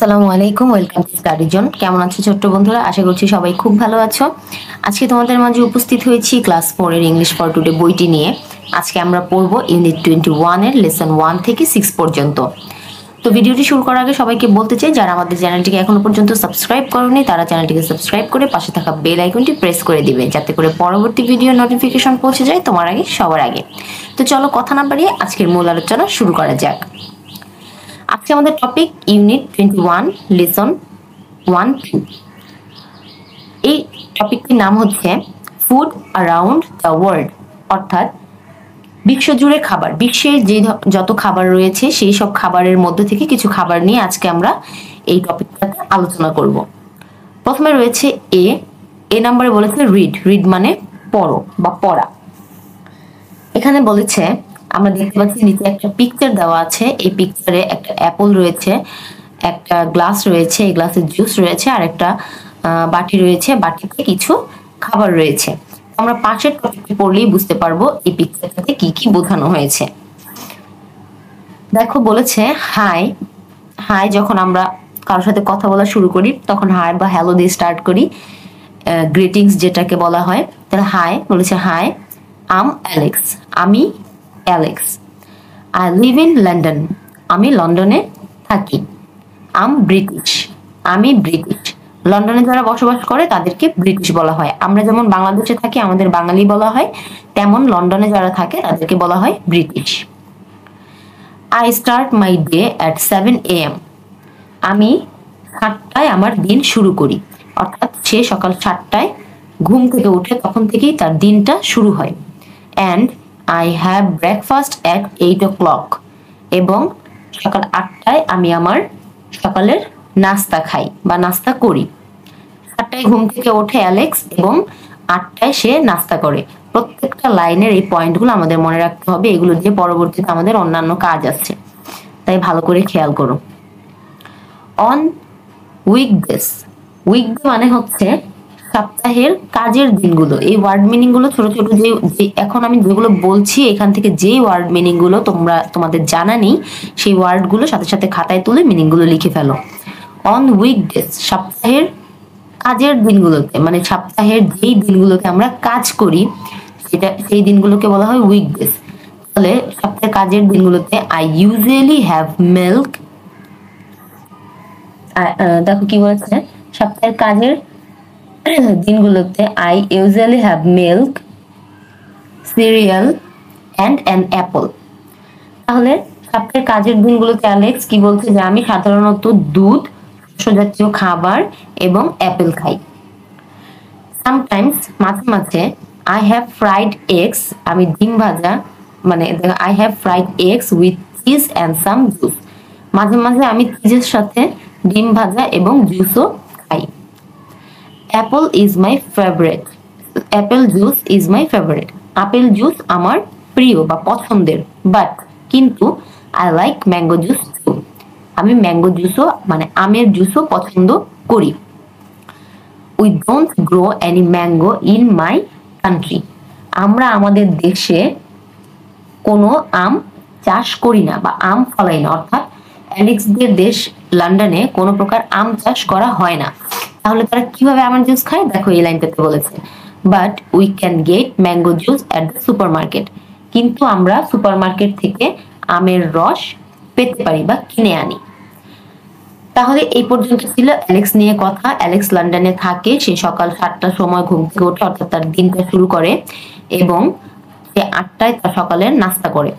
আসসালামু আলাইকুম, welcome to study zone. কেমন আছো ছোট্ট বন্ধুরা? আশা করছি সবাই খুব ভালো আছো। আজকে তোমাদের মাঝে উপস্থিত হয়েছি ক্লাস 4 এর ইংলিশ ফর টুডে বইটি নিয়ে। আজকে আমরা পড়বো ইউনিট 21 এর লেসন 1 থেকে 6 পর্যন্ত। তো ভিডিওটি শুরু করার আগে সবাইকে বলতে চাই, যারা আমাদের চ্যানেলটিকে এখনো পর্যন্ত সাবস্ক্রাইব করোনি তারা চ্যানেলটিকে সাবস্ক্রাইব করে পাশে থাকা বেল আইকনটি প্রেস করে দিবে, যাতে করে পরবর্তী ভিডিও নোটিফিকেশন পৌঁছে যায় তোমার আগে, সবার আগে। তো চলো কথা না বাড়িয়ে আজকের মূল আলোচনা শুরু করা যাক। আজকে আমাদের টপিক ইউনিট 21 লেসন 1-2। এই টপিকটির নাম হচ্ছে ফুড অ্যারাউন্ড দ্য ওয়ার্ল্ড, অর্থাৎ বিশ্বজুড়ে খাবার। বিশ্বের যে যত খাবার রয়েছে সেই সব খাবারের মধ্যে থেকে কিছু খাবার নিয়ে আজকে আমরা এই টপিকটাতে আলোচনা করব। প্রথমে রয়েছে এ নাম্বারে বলেছে রিড। রিড মানে পড়ো বা পড়া। এখানে বলেছে, আমরা দেখতে পাচ্ছি নিচে একটা পিকচার দেওয়া আছে। এই পিকচারে একটা অ্যাপল রয়েছে, একটা গ্লাস রয়েছে, এই গ্লাসে জুস রয়েছে, আর একটা বাটি রয়েছে, বাটিতে কিছু খাবার রয়েছে। আমরা পাশের টপিকটি পড়লেই বুঝতে পারবো এই পিকচারটাতে কি কি বোঝানো হয়েছে। দেখো বলেছে হাই। হাই যখন আমরা কারোর সাথে কথা বলা শুরু করি তখন হাই বা হ্যালো দিয়ে স্টার্ট করি, গ্রিটিংস যেটাকে বলা হয়। তাহলে হাই বলেছে, হাই আম অ্যালেক্স, আমি Alex. I live in London, আমি লন্ডনে থাকি। আম ব্রিটিশ, আমি ব্রিটিশ। লন্ডনে যারা বসবাস করে তাদেরকে ব্রিটিশ বলা হয়। আমরা যেমন বাংলাদেশে থাকি আমাদের বাঙালি বলা হয়, তেমন লন্ডনে যারা থাকে তাদেরকে বলা হয় British. I start my day at 7 AM, আমি 7টায় আমার দিন শুরু করি। অর্থাৎ সে সকাল 7টায় ঘুম থেকে উঠে তখন থেকেই তার দিনটা শুরু হয়। And I have breakfast at 8 o'clock, এবং সকাল 8টায় আমি আমার সকালের নাস্তা খাই বা নাস্তা করি। 7টায় ঘুম থেকে ওঠে অ্যালেক্স এবং 8টায় সে নাস্তা করে। প্রত্যেকটা লাইনের এই পয়েন্টগুলো আমাদের মনে রাখতে হবে, এগুলো দিয়ে পরবর্তীতে আমাদের অন্যান্য কাজ আছে, তাই ভালো করে খেয়াল করো। অন উইকডেজ, উইকডে মানে হচ্ছে সপ্তাহের কাজের দিনগুলো। এই ওয়ার্ড মিনিং গুলো ছোট ছোট যে এখন আমি যেগুলো বলছি এখান থেকে যে ওয়ার্ড মিনিং গুলো তোমাদের জানা নেই সেই ওয়ার্ড গুলো সাথে সাথে খাতায় তুলে মিনিং গুলো লিখে ফেলো। অন উইকডেজ সপ্তাহের কাজের দিনগুলোতে, মানে সপ্তাহের যেই দিনগুলোতে আমরা কাজ করি সেই দিনগুলোকে বলা হয় উইকডেজ। তাহলে সপ্তাহের কাজের দিনগুলোতে আই ইউজুয়ালি হ্যাভ মিল্ক। দেখো কি বলেছে, সপ্তাহের কাজের দিনগুলোতে I usually have milk, serial and an Apple. তাহলে সপ্তাহের কাজের দিনগুলোতে অ্যালেক্স কি বলছে, যে আমি সাধারণত দুধ, শস্য জাতীয় খাবার এবং অ্যাপেল খাই। সামটাইমস মাঝে মাঝে আই হ্যাভ ফ্রাইড এগস, আমি ডিম ভাজা, মানে I have fried eggs with cheese and some juice. মাঝে মাঝে আমি চিজের সাথে ডিম ভাজা এবং জুসও খাই। Apple is my favourite, apple juice is my favourite. Apple juice আমার প্রিয় বা পছন্দের। বাট কিন্তু I like mango juice too, আমি ম্যাঙ্গো জুসও মানে আমের জুসও পছন্দ করি। We don't grow any mango in my country, আমরা আমাদের দেশে কোনো আম চাষ করি না বা আম ফলাই না। অর্থাৎ অ্যালেক্সদের দেশ লন্ডনে কোনো প্রকার আম চাষ করা হয় না। তাহলে তারা কিভাবে আমের জুস খায়? দেখো এই লাইনটাতে বলেছে, but we can get mango juice at the super market, কিন্তু আমরা সুপার মার্কেট থেকে আমের রস পেতে পারি বা কিনে আনি। তাহলে এই পর্যন্ত ছিল অ্যালেক্স নিয়ে কথা। অ্যালেক্স লন্ডনে থাকে, সে সকাল 7টার সময় ঘুম থেকে ওঠে, অর্থাৎ তার দিনটা শুরু করে, এবং সে 8টায় তার সকালের নাস্তা করে।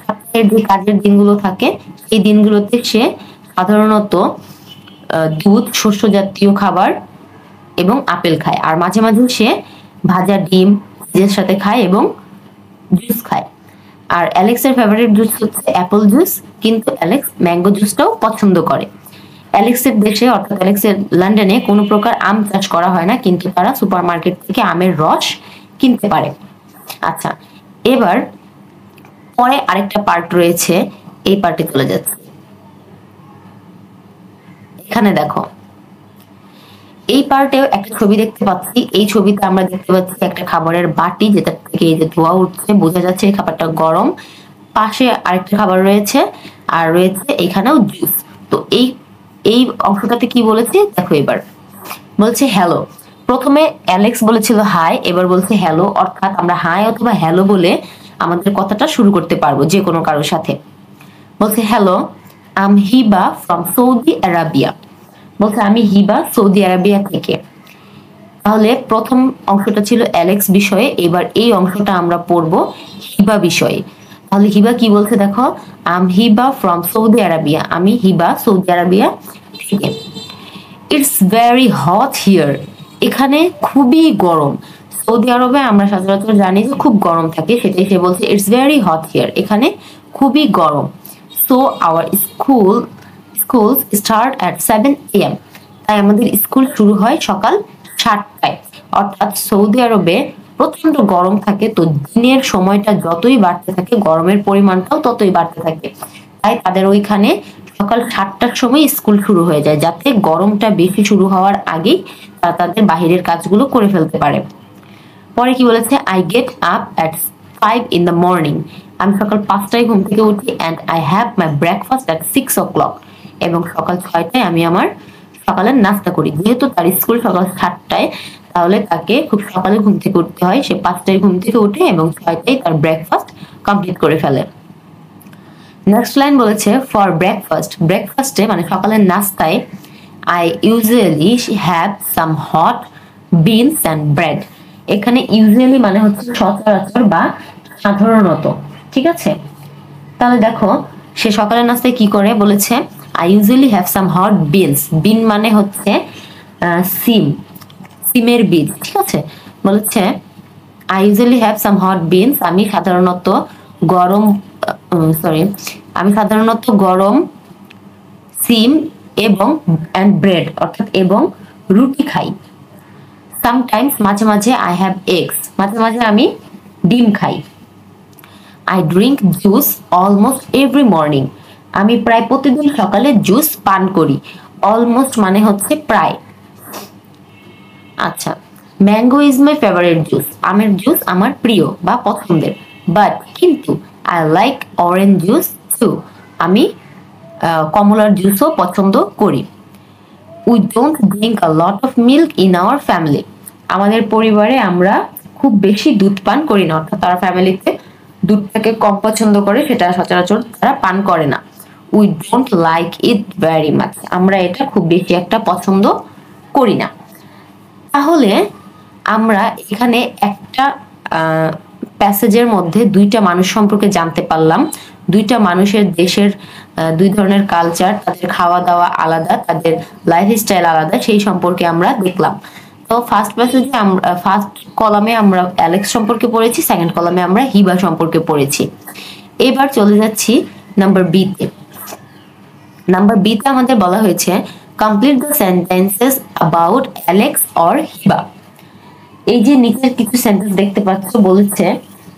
সপ্তাহের যে কাজের দিনগুলো থাকে সেই দিনগুলোতে সে সাধারণত দুধ, শস্য জাতীয় খাবার এবং আপেল খায়, আর মাঝে মাঝে সে ভাজা ডিম চিজের সাথে খায় এবং জুস খায়। আর অ্যালেক্সের ফেভারিট জুস হচ্ছে অ্যাপল জুস, কিন্তু অ্যালেক্স ম্যাঙ্গো জুসটাও পছন্দ করে। অ্যালেক্সের দেশে অর্থাৎ অ্যালেক্সের লন্ডনে কোনো প্রকার আম চাষ করা হয় না, কিন্তু তারা সুপার মার্কেট থেকে আমের রস কিনতে পারে। আচ্ছা, এবার পরে আরেকটা পার্ট রয়েছে, এই পার্টে চলে যাচ্ছে। এখানে দেখো এই পার্টেও একটা ছবি দেখতে পাচ্ছি। এই ছবিতে আমরা দেখতে পাচ্ছি একটা খাবারের বাটি, যেটা থেকে এই যে ধোয়া উঠছে, বোঝা যাচ্ছে এই খাবারটা গরম। পাশে আরেকটা খাবার রয়েছে, আর রয়েছে এখানেও জুস। তো এই এই অংশটাতে কি বলেছে দেখো, এবার বলছে হ্যালো। প্রথমে অ্যালেক্স বলেছিল হাই, এবার বলছে হ্যালো, অর্থাৎ আমরা হাই অথবা হ্যালো বলে আমাদের কথাটা শুরু করতে পারবো যে কোনো কারোর সাথে। বলছে hello, I'm Hiba from Saudi Arabia. বলছে আমি হিবা সৌদি আরাবিয়া থেকে। তাহলে প্রথম অংশটা ছিল অ্যালেক্স বিষয়ে, এবার এই অংশটা আমরা পড়বো হিবা বিষয়ে। তাহলে হিবা কি বলছে দেখো, আম হিবা ফ্রম সৌদি আরাবিয়া, আমি হিবা সৌদি আরাবিয়া থেকে। ইটস ভেরি হট হিয়ার, এখানে খুবই গরম। সৌদি আরবে আমরা সচরাচর জানি যে খুব গরম থাকে, সেটাই সে বলছে ইটস ভেরি হট হিয়ার, এখানে খুবই গরম। So our school start at 7 AM, তাই আমাদের স্কুল শুরু হয় সকাল 7টায়। অর্থাৎ সৌদি আরবে প্রচন্ড গরম থাকে, তো দিনের সময়টা যতই বাড়তে থাকে গরমের পরিমাণটাও ততই বাড়তে থাকে। তাই তাদের ওইখানে সকাল 7টার সময় স্কুল শুরু হয়ে যায়, যাতে গরমটা বেশি শুরু হওয়ার আগেই তারা তাদের বাহিরের কাজগুলো করে ফেলতে পারে। পরে কি বলেছে, I get up at 5 in the morning, আমি সকাল 5টায় ঘুম থেকে উঠি, and I have my breakfast at 6 o'clock, এবং সকাল 6টায় আমি আমার সকালের নাস্তা করি। যেহেতু তার স্কুল সকাল 7টায়, তাহলে তাকে খুব সকালে ঘুম থেকে উঠতে হয়। সে 5টায় ঘুম থেকে উঠে এবং 6টায় তার ব্রেকফাস্ট কমপ্লিট করে ফেলে। নেক্সট লাইন বলেছে ফর ব্রেকফাস্ট, ব্রেকফাস্টে মানে সকালের নাস্তায় I usually have some hot beans and bread. এখানে ইউজুয়ালি মানে হচ্ছে সচরাচর বা সাধারণত, ঠিক আছে। তাহলে দেখো সে সকালের নাস্তায় কি করে, বলেছে I usually have some hot beans, bean মানে হচ্ছে সিম, সিমের বীজ, ঠিক আছে। বলেছে I usually have some hot beans, আমি সাধারণত গরম সিম এবং অ্যান্ড ব্রেড অর্থাৎ এবং রুটি খাই। সামটাইমস মাঝে মাঝে আই হ্যাভ এগস, মাঝে মাঝে আমি ডিম খাই। I drink juice almost every morning, আমি প্রায় প্রতিদিন সকালে জুস পান করি। অলমোস্ট মানে হচ্ছে প্রায়। আচ্ছা, mango is my favourite juice, আমের জুস আমার প্রিয় বা পছন্দের। বাট কিন্তু I like orange juice too, আমি কমলার জুসও পছন্দ করি। We don't drink a lot of milk in our family, আমাদের পরিবারে আমরা খুব বেশি দুধ পান করি না, অর্থাৎ তারা ফ্যামিলিতে দুধটাকে কম পছন্দ করে, সেটা সচরাচর তারা পান করে না। We don't like it very much, আমরা এটা খুব বেশি একটা পছন্দ করি না। তাহলে আমরা এখানে একটা প্যাসেজের মধ্যে দুইটা মানুষ সম্পর্কে জানতে পারলাম। দুইটা মানুষের দেশের দুই ধরনের কালচার, তাদের খাওয়া দাওয়া আলাদা, তাদের লাইফস্টাইল আলাদা, সেই সম্পর্কে আমরা দেখলাম। তো ফার্স্ট প্যাসেজে আমরা ফার্স্ট কলামে আমরা অ্যালেক্স সম্পর্কে পড়েছি, সেকেন্ড কলামে আমরা হিবা সম্পর্কে পড়েছি। এবার চলে যাচ্ছি নাম্বার বিতে। নাম্বার বিতে আমাদের বলা হয়েছে complete the sentences about Alex or Hiba. এই যে নিচের কিছু সেন্টেন্স দেখতে পাচ্ছ, বলেছে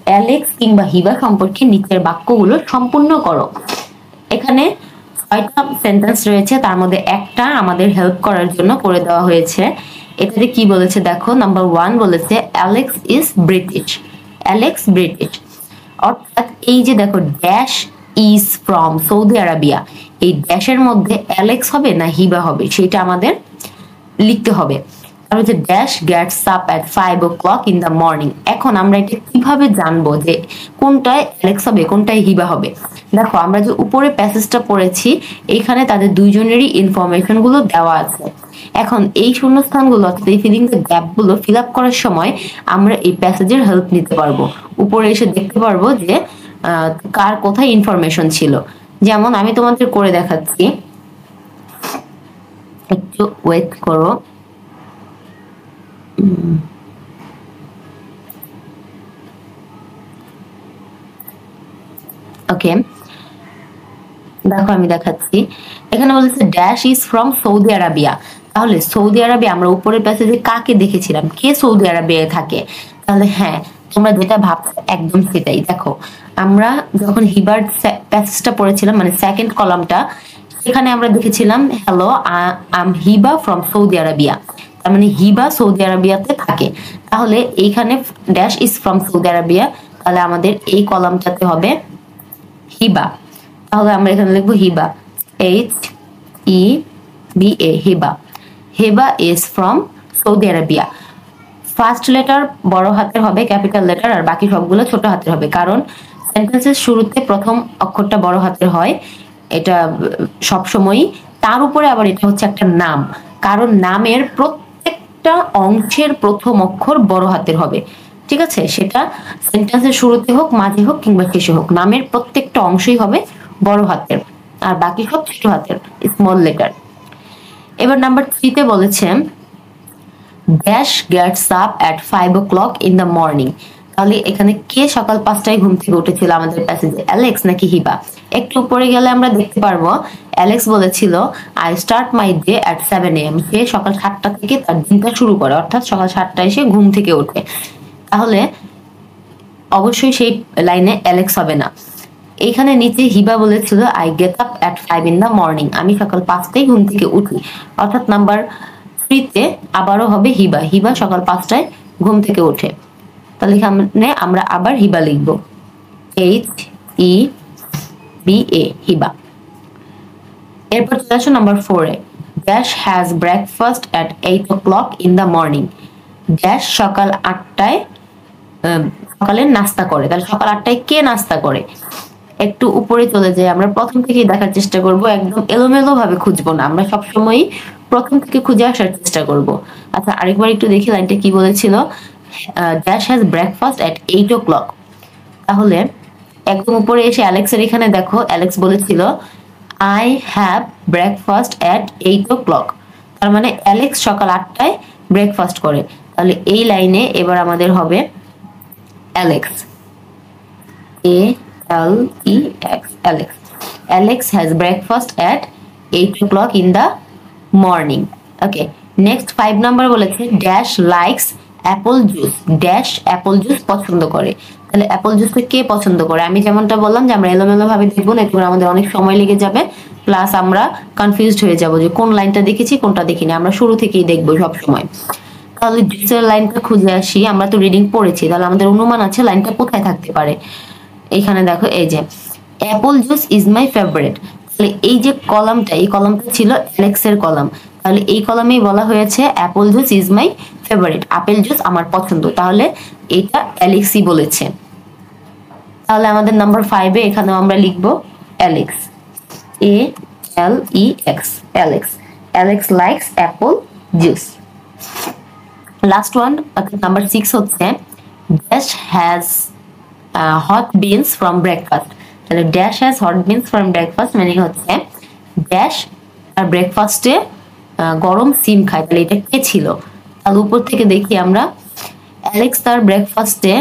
অ্যালেক্স কিংবা হিবা সম্পর্কে নিচের বাক্যগুলো সম্পূর্ণ করো। এখানে 6টা সেন্টেন্স রয়েছে, তার মধ্যে একটা আমাদের হেল্প করার জন্য করে দেওয়া হয়েছে। এটাতে কি বলেছে দেখো, নাম্বার 1 বলেছে Alex is British, Alex British. অর্থাৎ এই যে দেখো dash is from Saudi Arabia, এই ড্যাশের মধ্যে অ্যালেক্স হবে না হিবা হবে সেটা আমাদের লিখতে হবে। আর হচ্ছে dash gets up at 5 o'clock in the morning। এখন আমরা এটা কিভাবে জানবো যে কোনটায় অ্যালেক্স হবে কোনটায় হিবা হবে? দেখো আমরা যে উপরে প্যাসেজটা পড়েছি এখানে তাদের দুইজনেরই ইনফরমেশন গুলো দেওয়া আছে। এখন এই শূন্যস্থানগুলো অর্থাৎ এই ফিলিং দ্য গ্যাপ গুলো ফিল আপ করার সময় আমরা এই প্যাসেজের হেল্প নিতে পারবো। উপরে এসে দেখতে পারবো যে কার কোথায় ইনফরমেশন ছিল। যেমন আমি তোমাদের করে দেখাচ্ছি, একটু ওয়েট করো। ওকে, দেখো আমি দেখাচ্ছি। এখানে বলেছে dash is from Saudi Arabia. তাহলে সৌদি আরবে আমরা উপরের প্যাসেজে কাকে দেখেছিলাম, কে সৌদি আরবিয়ায় থাকে? তাহলে হ্যাঁ, তোমরা যেটা ভাবছো একদম সেটাই। দেখো আমরা যখন হিবার প্যাসেজটা পড়েছিলাম মানে সেকেন্ড কলামটা, সেখানে আমরা দেখেছিলাম hello I'm Hiba from Saudi Arabia, তার মানে হিবা সৌদি আরবিয়াতে থাকে। তাহলে এইখানে dash is from Saudi Arabia, তাহলে আমাদের এই কলামটাতে হবে হিবা। তাহলে আমরা এখানে লিখবো Hiba, H E BA Hiba. Hiba is from Saudi আরবিয়া। First letter বড় হাতের হবে, ক্যাপিটাল লেটার, আর বাকি সবগুলো ছোট হাতের হবে, কারণ সেন্টেন্সের শুরুতে প্রথম অক্ষরটা বড় হাতের হয়, এটা সবসময়ই। তার উপরে আবার এটা হচ্ছে একটা নাম, কারণ নামের প্রত্যেকটা অংশের প্রথম অক্ষর বড় হাতের হবে। ঠিক আছে, সেটা সেন্টেন্সের শুরুতে হোক, মাঝে হোক, কিংবা শেষে হোক, নামের প্রত্যেকটা অংশই হবে বড় হাতের, আর বাকি সব ছোট হাতের স্মল লেটার। এবার নাম্বার 3 তে বলেছে dash Gates up at 5 o'clock in the morning. তাহলে এখানে কে সকাল 5টায় ঘুম থেকে উঠেছিল আমাদের প্যাসেজে, অ্যালেক্স নাকি হিবা? একটু উপরে গেলে আমরা দেখতে পারবো অ্যালেক্স বলেছিল I start my day at 7 AM। সে সকাল 7টা থেকে তার দিনটা শুরু করে, অর্থাৎ সকাল 7টায় সে ঘুম থেকে ওঠে। তাহলে অবশ্যই সেই লাইনে অ্যালেক্স হবে না। এইখানে নিচে হিবা বলেছিল I get up at 5 in the morning। আমি সকাল 5টায় ঘুম থেকে উঠি, অর্থাৎ নাম্বার 3 তে আবারও হবে হিবা। হিবা সকাল 5টায় ঘুম থেকে ওঠে। তাহলে এখানে আমরা আবার হিবা লিখব, HEBA হিবা। এরপর চলে আসো number 4 A, dash has breakfast at 8 o'clock in the morning. Dash সকাল 8টায় সকালে নাস্তা করে। তাহলে সকাল 8টায় কে নাস্তা করে? একটু উপরে চলে যাই, আমরা প্রথম থেকেই দেখার চেষ্টা করব, একদম এলোমেলো ভাবে খুঁজবো না, আমরা সবসময় প্রথম থেকে খুঁজে আসার চেষ্টা করব। আচ্ছা, আরেকবার একটু দেখি লাইনটা কি বলেছিল, dash has breakfast at 8 o'clock। তাহলে একদম উপরে এসে অ্যালেক্সের এখানে দেখো, অ্যালেক্স বলেছিল I have breakfast at 8 o'clock। তার মানে অ্যালেক্স সকাল 8টায় ব্রেকফাস্ট করে। তাহলে এই লাইনে এবার আমাদের হবে Alex, ALEX, Alex. Alex has breakfast at 8 o'clock in the morning. Okay. Next 5 number বলেছে dash likes apple juice. dash apple juice পছন্দ করে। তাহলে অ্যাপল জুসটা কে পছন্দ করে? আমি যেমনটা বললাম যে আমরা এলোমেলো ভাবে দেখবো না, এতে আমাদের অনেক সময় লেগে যাবে, প্লাস আমরা কনফিউজড হয়ে যাব যে কোন লাইনটা দেখেছি কোনটা দেখিনি। আমরা শুরু থেকেই দেখবো সব সময়। তাহলে জুসের লাইনটা খুঁজে আসি, আমরা তো রিডিং পড়েছি, তাহলে আমাদের অনুমান আছে লাইনটা কোথায় থাকতে পারে। এখানে দেখো, এই যে Apple juice is my favourite. তাহলে এই যে কলামটা, এই কলামটা ছিল অ্যালেক্সের কলাম। তাহলে এই কলামেই বলা হয়েছে Apple juice is my favourite, apple juice আমার পছন্দ। তাহলে এটা অ্যালেক্সই বলেছে। তাহলে আমাদের নাম্বার 5 এ এখানেও আমরা লিখবো Alex, ALEX, Alex. Alex likes apple juice. Last one, number 6 হচ্ছে dash has hot beans from breakfast. তাহলে dash has hot beans from breakfast মানে হচ্ছে ড্যাশ আর ব্রেকফাস্টে গরম সিম খায়। তাহলে এটা কে ছিল? তাহলে উপর থেকে দেখি আমরা, অ্যালেক্স তার ব্রেকফাস্টে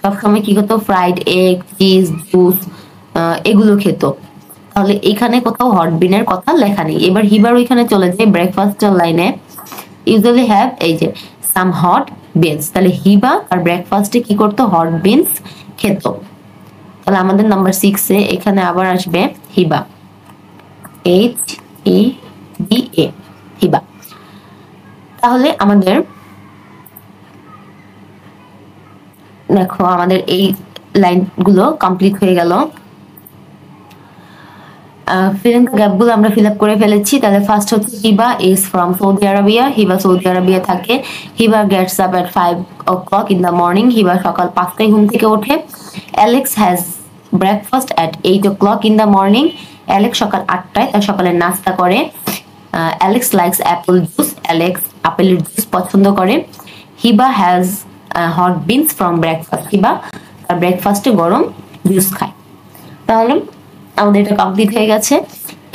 সবসময় কি হতো, ফ্রাইড এগ, চিজ, জুস এগুলো খেত। তাহলে এখানে কোথাও হট বিনের কথা লেখা নেই। এবার হিবার ওইখানে চলে যায়, ব্রেকফাস্টের লাইনে ইউজুয়ালি হ্যাভ এই যে সাম হট বিনস। তাহলে হিবা আর ব্রেকফাস্টে কি করতো, হট বিনস খেত। তাহলে আমাদের নাম্বার 6 এ এখানে আবার আসবে হিবা, HEBA হিবা। তাহলে আমাদের দেখো আমাদের এই লাইনগুলো কমপ্লিট হয়ে গেল। ফিল ইন দ্য গ্যাপগুলো আমরা ফিল আপ করে ফেলেছি। তাহলে ফার্স্ট হচ্ছে Hiba is from Saudi Arabia. Hiba Saudi Arabia থাকে। Hiba gets up at 5 o'clock in the morning. Hiba সকাল 5টায় ঘুম থেকে ওঠে। Alex has breakfast at 8 o'clock in the morning. Alex সকাল 8টায় তার সকালের নাস্তা করে। Alex likes apple juice. Alex আপেলের জুস পছন্দ করে। Hiba has hot beans from breakfast. Hiba তার ব্রেকফাস্টে গরম জুস খায়। তাহলে আমাদের এটা কমপ্লিট হয়ে গেছে।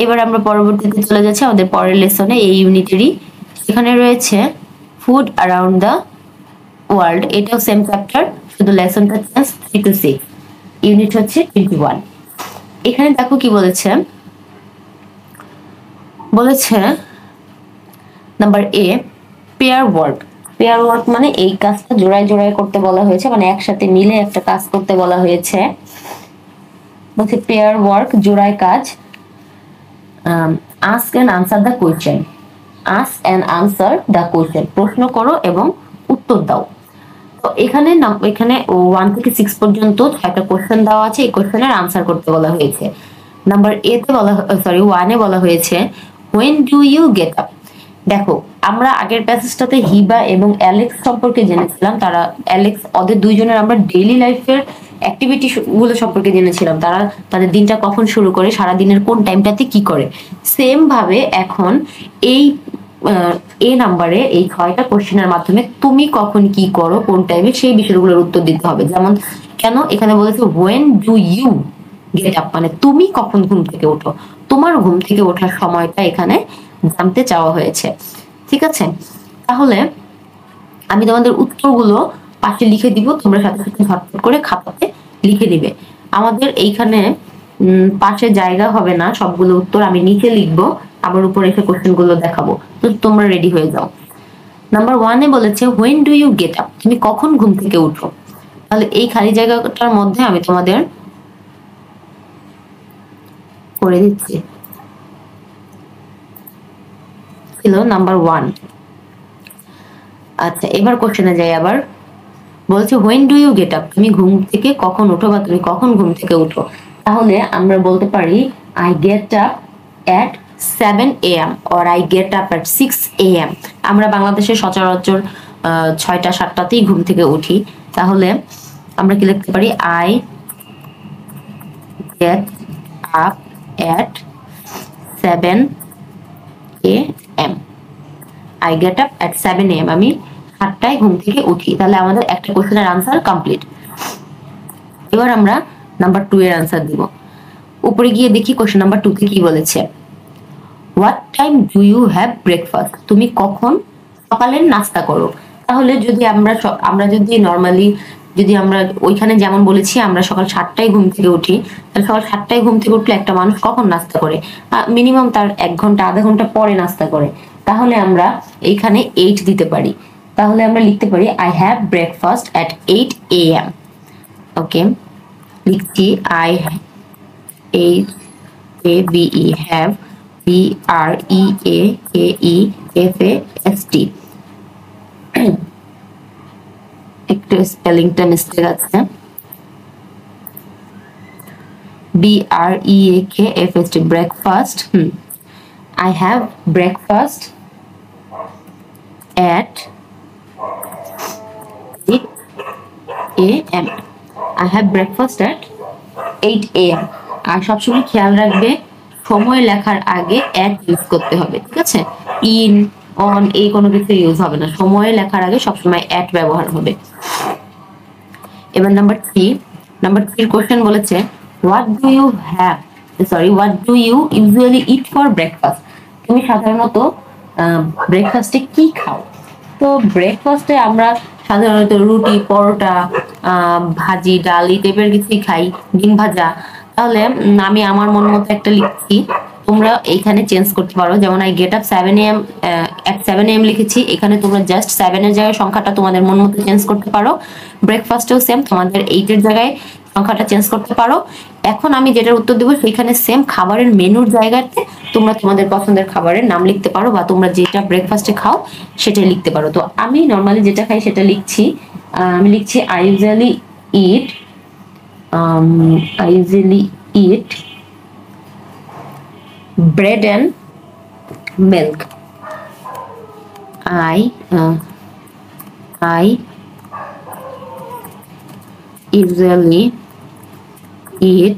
এবার আমরা পরবর্তীতে চলে যাচ্ছি আমাদের পরের লেসনে, এই ইউনিটেরই। এখানে রয়েছে ফুড অ্যারাউন্ড দ্য ওয়ার্ল্ড। এটাও সেম চ্যাপ্টার, শুধু লেসনটা চেঞ্জ, 3 to 6। ইউনিট হচ্ছে 21। এখানে দেখো কি বলেছে, number A pair work. Pair work মানে এই কাজটা জোড়ায় জোড়ায় করতে বলা হয়েছে, মানে একসাথে মিলে একটা কাজ করতে বলা হয়েছে। বলছে পেয়ার ওয়ার্ক, জোড়ায় কাজ। Ask and answer the question. Ask and answer the question, প্রশ্ন করো এবং উত্তর দাও। তো এখানে 1 থেকে 6 পর্যন্ত 6টা কোয়েশ্চেন দেওয়া আছে। এই কোয়েশ্চেনের আনসার করতে বলা হয়েছে। নাম্বার A তে বলা, সরি 1 এ বলা হয়েছে when do you get up. দেখো আমরা আগের প্যাসেজটাতে হিবা এবং অ্যালেক্স সম্পর্কে জেনেছিলাম। তারা অ্যালেক্স ওদের দুইজনের আমরা ডেইলি লাইফের অ্যাক্টিভিটি গুলো সম্পর্কে জেনেছিলাম। তারা তাদের দিনটা কখন শুরু করে, সারা দিনের কোন টাইমটাতে কি করে। সেম ভাবে এখন এই এ নাম্বারে এই 6টা কোশ্চেনের মাধ্যমে তুমি কখন কি করো, কোন টাইমে, সেই বিষয়গুলোর উত্তর দিতে হবে। যেমন কেন এখানে বলেছে when do you get up, মানে তুমি কখন ঘুম থেকে ওঠো, তোমার ঘুম থেকে ওঠার সময়টা এখানে জানতে চাওয়া হয়েছে। ঠিক আছে, তাহলে আমি তোমাদের উত্তরগুলো পাশে লিখে দিব, তোমরা সাথে সাথে ঝটপট করে খাতাতে লিখে দিবে। আমাদের এইখানে পাশে জায়গা হবে না, সবগুলো উত্তর আমি নিচে লিখবো, আবার উপরে এসে কোশ্চেন গুলো দেখাবো। তো তোমরা রেডি হয়ে যাও। নাম্বার 1-এ বলেছে when do you get up, তুমি কখন ঘুম থেকে উঠো। তাহলে এই খালি জায়গাটার মধ্যে আমি তোমাদের করে দিচ্ছি, ছিল নাম্বার 1। আচ্ছা, এবার কোশ্চেনে যাই। আবার বলছে when do you get up, তুমি ঘুম থেকে কখন উঠো বা তুমি কখন ঘুম থেকে উঠো। তাহলে আমরা বলতে পারি I get up at 7 AM or I get up at 6 AM। আমরা বাংলাদেশে সচরাচর 6টা 7টাতেই ঘুম থেকে উঠি। তাহলে আমরা কি লিখতে পারি, I get up at 7 AM। I get up at 7 AM, আমি 7টায় ঘুম থেকে উঠি। তাহলে আমাদের একটা কোশ্চেনের আনসার কমপ্লিট। এবার আমরা নাম্বার 2 এর আনসার দিব। উপরে গিয়ে দেখি কোশ্চেন নাম্বার 2 তে কি বলেছে। What time do you have breakfast, তুমি কখন সকালের নাস্তা করো। তাহলে যদি আমরা যদি নর্মালি যদি আমরা ওইখানে যেমন বলেছি আমরা সকাল 7টায় ঘুম থেকে উঠি, তাহলে সকাল 7টায় ঘুম থেকে উঠলে একটা মানুষ কখন নাস্তা করে, মিনিমাম তার 1 ঘন্টা আধা ঘন্টা পরে নাস্তা করে। তাহলে আমরা এইখানে 8 দিতে পারি। তাহলে আমরা লিখতে পারি I have breakfast at 8 AM। ওকে, লিখছি আই 8 have BREAKEFAST। একটু স্পেলিংটা মিস্টেক আছে, BREAKFAST breakfast. I have breakfast at 8 AM। I have breakfast at 8 AM। আর সবসময় খেয়াল রাখবে সময় লেখার আগে অ্যাট ইউজ করতে হবে। ঠিক আছে, ইন অন এই কোনো কিছু ইউজ হবে না, সময় লেখার আগে সবসময় অ্যাট ব্যবহার হবে। এবার নাম্বার 3 কোশ্চেন বলেছে what do you usually eat for breakfast, তুমি সাধারণত ব্রেকফাস্টে কি খাও। তো ব্রেকফাস্টে আমরা সাধারণত রুটি, পরোটা, ভাজি, ডাল এই টাইপের কিছুই খাই, ডিম ভাজা। তাহলে আমি আমার মন মতো একটা লিখছি, তোমরা এইখানে চেঞ্জ করতে পারো। যেমন I get up 7 AM at 7 AM লিখেছি, এখানে তোমরা জাস্ট 7 এর জায়গায় সংখ্যাটা তোমাদের মন মতো চেঞ্জ করতে পারো। ব্রেকফাস্টেও সেম, তোমাদের 8 এর জায়গায় সংখ্যাটা চেঞ্জ করতে পারো। এখন আমি যেটার উত্তর দেবো সেখানে সেম খাবারের মেনুর জায়গাতে তোমরা তোমাদের পছন্দের খাবারের নাম লিখতে পারো, বা তোমরা যেটা ব্রেকফাস্টে খাও সেটাই লিখতে পারো। তো আমি নর্মালি যেটা খাই সেটা লিখছি। আমি লিখছি I usually it bread and milk। I usually eat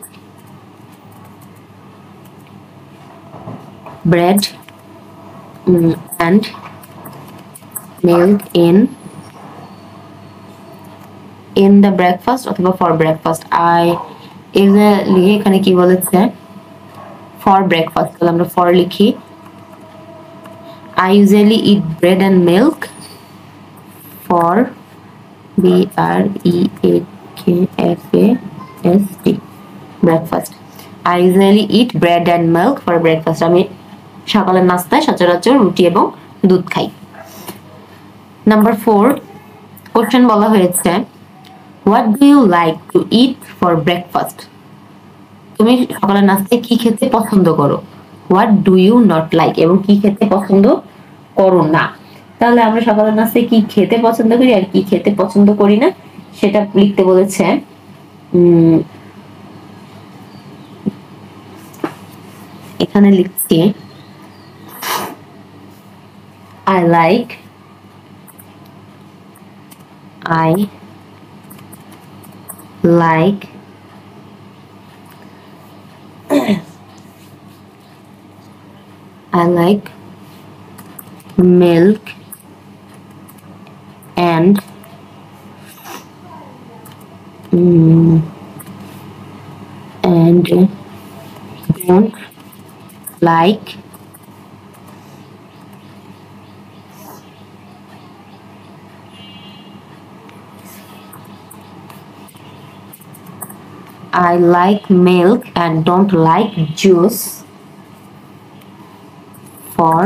bread and milk in the breakfast অথবা for breakfast। I usually এখানে কি বলেছে for breakfast, তাহলে আমরা for লিখি। I usually eat bread and milk for BREAKFAST breakfast। I usually eat bread and milk for breakfast। আমি সকালের নাস্তায় সচরাচর রুটি এবং দুধ খাই। নাম্বার 4 কোশ্চেন বলা হয়েছে what do you like to eat for breakfast, তুমি সকালের নাস্তায় কি খেতে পছন্দ করো। What do you not like, এবং কি খেতে পছন্দ করো না। তাহলে আমরা সকালের নাস্তায় কি খেতে পছন্দ করি আর কি খেতে পছন্দ করি না সেটা লিখতে বলেছে। এখানে লিখছি I like I like I like milk and don't like I like milk and don't like juice for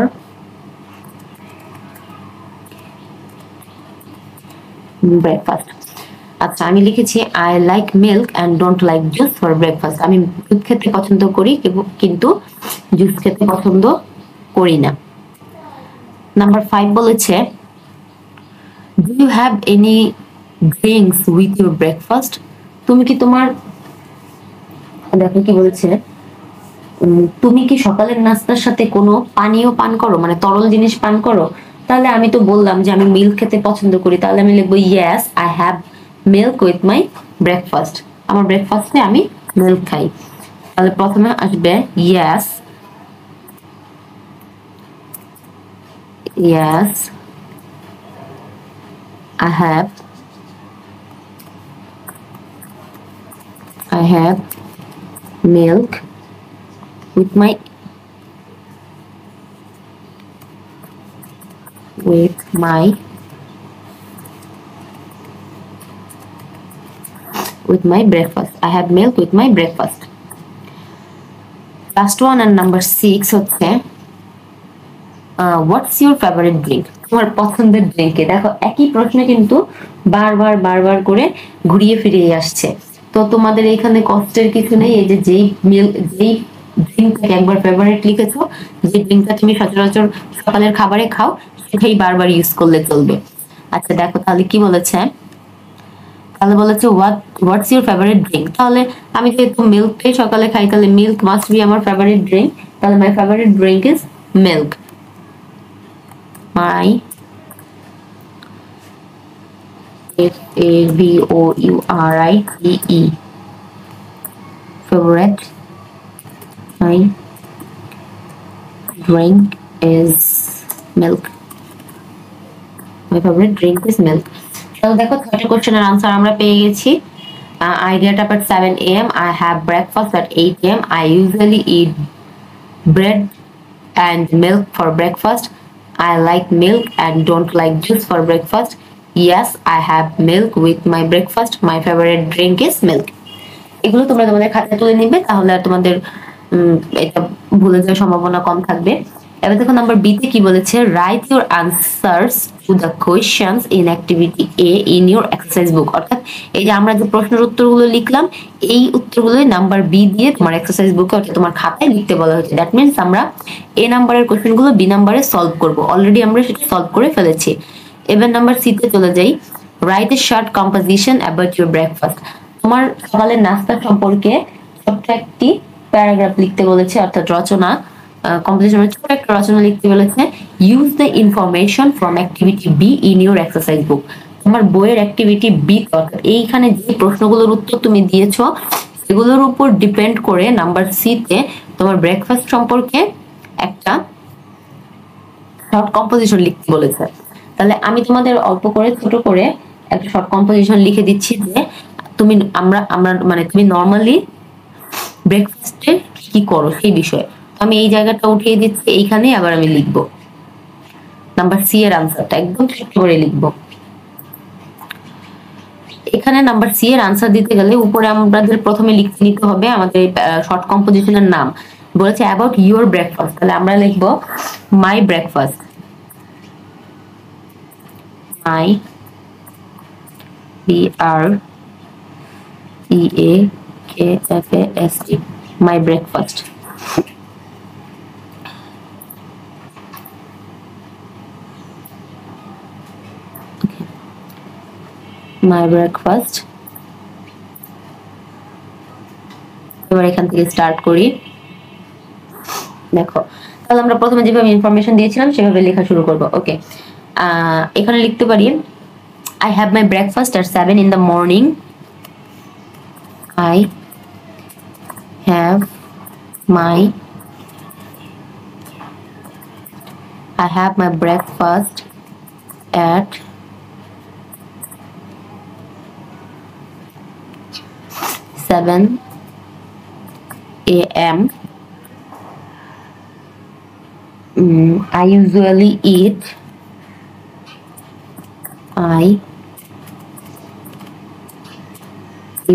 breakfast. আচ্ছা আমি লিখেছি I like milk and don't like juice for breakfast. আমি দুধ খেতে পছন্দ করি কিন্তু জুস খেতে পছন্দ করি না। নাম্বার 5 বলেছে Do you have any drinks with your breakfast? তুমি কি তোমার দেখো কি বলেছে তুমি কি সকালের নাস্তার সাথে কোনো পানীয় পান করো মানে তরল জিনিস পান করো? তাহলে আমি তো বললাম যে আমি মিল্ক খেতে পছন্দ করি, তাহলে আমি লিখবো yes I have milk with my breakfast. আমার ব্রেকফাস্টে আমি মিল্ক খাই। তাহলে প্রথমে আসবে yes I have milk with my breakfast. I have milk with my breakfast. Last one and number 6 হচ্ছে what's your favorite drink? তোমার পছন্দের ড্রিঙ্কে দেখো একই প্রশ্ন কিন্তু বারবার করে ঘুরিয়ে ফিরিয়ে আসছে। তো তোমাদের এখানে কষ্টের কিছু নেই, এই যে যেই ড্রিঙ্কটাকে একবার ফেভারিট লিখেছো, যে ড্রিঙ্কটা তুমি সচরাচর সকালের খাবারে খাও সেটাই বারবার ইউজ করলে চলবে। আচ্ছা দেখো তাহলে কি বলেছে, তাহলে বলেছে হোয়াটস ইউর ফেভারিট ড্রিঙ্ক। তাহলে আমি যেহেতু মিল্কটাই সকালে খাই তাহলে মিল্ক মাস্ট বি আমার ফেভারিট ড্রিঙ্ক। তাহলে my favourite drink is milk. My favorite favorite my drink is milk. My favorite drink is milk. তাহলে দেখো থার্ড কোশ্চেনের আনসার আমরা পেয়ে গেছি। I get up at 7 a.m. I have breakfast at 8 a.m. I usually eat bread and milk for breakfast. I like milk and don't like juice for breakfast. Yes, I have milk with my breakfast. My favorite drink is milk. এগুলো তোমরা তোমাদের খাতায় তুলে নিবে, তাহলে আর তোমাদের এটা ভুলে যাওয়ার সম্ভাবনা কম থাকবে। এবার দেখো নাম্বার বি তে কি বলেছে, right your answers to the questions in activity A in your exercise বুক। অর্থাৎ এই যে আমরা যে প্রশ্নের উত্তরগুলো লিখলাম এই উত্তরগুলো নাম্বার বি দিয়ে তোমার এক্সারসাইজ বুকে অর্থাৎ তোমার খাতায় লিখতে বলা হয়েছে। দ্যাট মিনস আমরা এ নাম্বারের কোয়েশ্চেনগুলো বি নাম্বারে সলভ করব। অলরেডি আমরা সেটা সলভ করে ফেলেছি। এবার নাম্বার সি তে চলে যাই। Write a short composition about your breakfast. তোমার সকালের নাস্তা সম্পর্কে ছোট্ট একটি প্যারাগ্রাফ লিখতে বলেছে, অর্থাৎ রচনা কম্পোজিশনের ছোট একটা রচনা লিখতে বলেছে। Use the information from activity be in your exercise বুক। তোমার বইয়ের অ্যাক্টিভিটি বি অর্থাৎ এইখানে যে প্রশ্নগুলোর উত্তর তুমি দিয়েছো সেগুলোর উপর ডিপেন্ড করে নাম্বার সি তে তোমার ব্রেকফাস্ট সম্পর্কে একটা শর্ট কম্পোজিশন লিখতে বলেছে। তাহলে আমি তোমাদের অল্প করে ছোট করে একটা শর্ট কম্পোজিশন লিখে দিচ্ছি যে তুমি আমরা মানে তুমি নরমালি ব্রেকফাস্টে কি করো সেই বিষয়ে। আমি এই জায়গাটা উঠিয়ে দিচ্ছি, এইখানে আবার আমি লিখবো নাম্বার সি এর আনসারটা একদম ছোট করে লিখবো। এখানে নাম্বার সি এর আনসার দিতে গেলে উপরে আমাদের প্রথমে লিখতে নিতে হবে আমাদের শর্ট কম্পোজিশনের নাম। বলেছে অ্যাবাউট ইউর ব্রেকফাস্ট, তাহলে আমরা লিখবো my breakfast. My BREAKFAST my breakfast. Okay. My breakfast. এবার এখান থেকে স্টার্ট করি। দেখো তাহলে আমরা প্রথমে যেভাবে ইনফরমেশন দিয়েছিলাম সেভাবে লেখা শুরু করব। ওকে, এখানে লিখতে পারি I have my breakfast at 7 in the morning. I have my breakfast at 7 a.m. I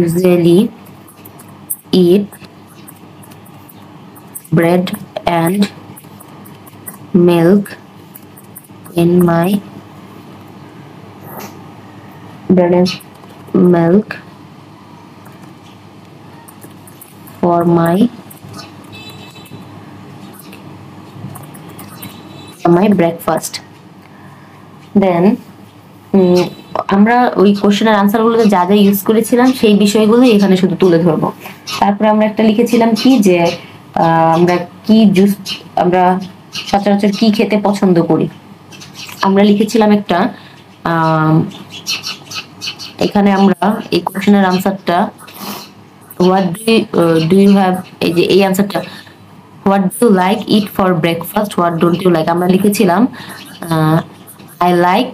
usually eat bread and milk in my for my breakfast. Then আমরা ওই কোশ্চেনের আনসারগুলোতে যা যা ইউজ করেছিলাম সেই বিষয়গুলো এখানে শুধু তুলে ধরবো। তারপরে আমরা একটা লিখেছিলাম কি যে আমরা কি জুস, আমরা সচরাচর কি খেতে পছন্দ করি। আমরা লিখেছিলাম একটা এখানে আমরা এই কোশ্চেনের আনসারটা হোয়াট ডু ইউ হ্যাভ, এই যে এই আনসারটা what do you like eat for breakfast, what don't you like, আমরা লিখেছিলাম I like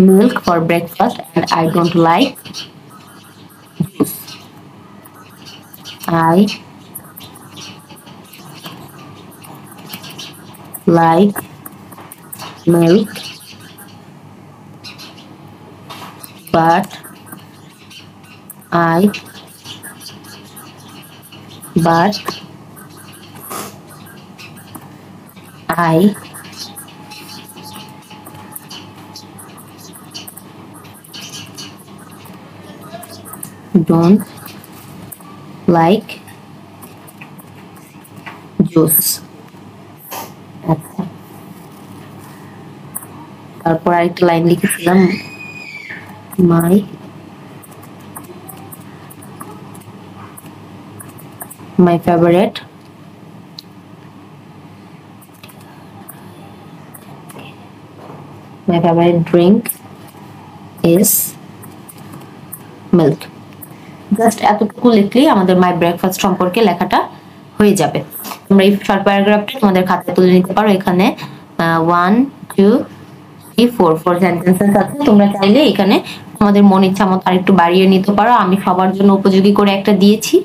milk for breakfast and I don't like juice. I like milk but I don't like juice. আচ্ছা, তারপর আরেকটা line লিখেছিলাম my favorite drink is milk. Just এতটুকু লিখলেই আমাদের my breakfast সম্পর্কে লেখাটা হয়ে যাবে। তোমরা এই শর্ট প্যারাগ্রাফটা তোমাদের খাতায় তুলে নিতে পারো। এখানে 1 2 3 4 সেন্টেন্সেস আছে। তোমরা চাইলে এখানে তোমাদের মন ইচ্ছা মতো আরেকটু বাড়িয়ে নিতে পারো। আমি সবার জন্য উপযোগী করে একটা দিয়েছি,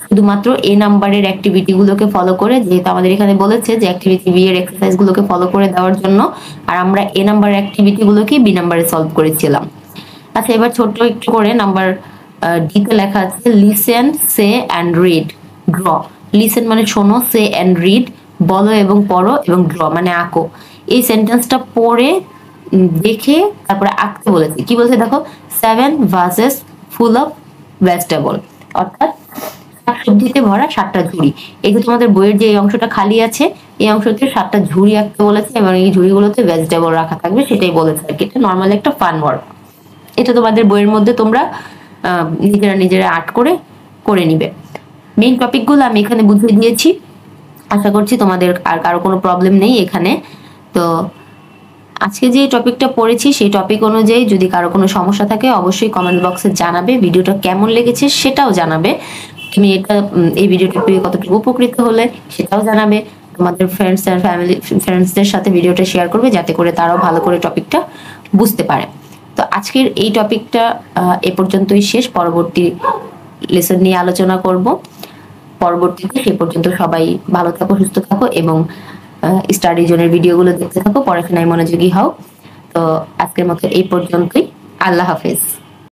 শুধুমাত্র এ নাম্বারের অ্যাক্টিভিটি গুলোকে ফলো করে, যেহেতু আমাদের এখানে বলেছে যে অ্যাক্টিভিটি বি এর এক্সারসাইজ গুলোকে ফলো করে দেওয়ার জন্য, আর আমরা এ নাম্বারের অ্যাক্টিভিটি গুলোকে বি নাম্বারে সলভ করেছিলাম। আচ্ছা, এবার ছোট্ট একটু করে নাম্বার ডিতে লেখা আছে listen, say and read, draw. Listen মানে শোনো, সে অ্যান্ড রিড বলো এবং পড়ো, এবং ড্র মানে আঁকো। এই সেন্টেন্সটা পড়ে দেখে তারপরে আঁকতে বলেছে। কি বলছে দেখো, 7 vases ফুল অফ ভেজিটেবল, অর্থাৎ সবজিতে ভরা 7টা ঝুড়ি। এই যে তোমাদের বইয়ের যে এই অংশটা খালি আছে, এই অংশতে 7টা ঝুড়ি আঁকতে বলেছে এবং এই ঝুড়িগুলোতে ভেজিটেবল রাখা থাকবে, সেটাই বলেছে আর কি। এটা নর্মালি একটা ফান ওয়ার্ক। এটা তোমাদের বইয়ের মধ্যে তোমরা নিজেরা আর্ট করে নিবে। মেইন টপিকগুলো আমি এখানে বুঝিয়ে দিয়েছি। আশা করছি তোমাদের আর কারো কোনো প্রবলেম নেই এখানে। তো আজকে যে টপিকটা পড়েছি সেই টপিক অনুযায়ী যদি কারো কোনো সমস্যা থাকে অবশ্যই কমেন্ট বক্সে জানাবে। ভিডিওটা কেমন লেগেছে সেটাও জানাবে। তুমি এই ভিডিওটা পেয়ে কতটুকু উপকৃত হলে সেটাও জানাবে। তোমাদের ফ্রেন্ডসদের সাথে ভিডিওটা শেয়ার করবে, যাতে করে তারাও ভালো করে টপিকটা বুঝতে পারে। তো আজকের এই টপিকটা এ পর্যন্তই শেষ। পরবর্তী লেসন নিয়ে আলোচনা করব পরবর্তীতে। সে পর্যন্ত সবাই ভালো থাকো, সুস্থ থাকো এবং স্টাডি জোনের ভিডিওগুলো দেখতে থাকো, পড়াশোনায় মনোযোগী হও। তো আজকের মতো এই পর্যন্তই। আল্লাহ হাফেজ।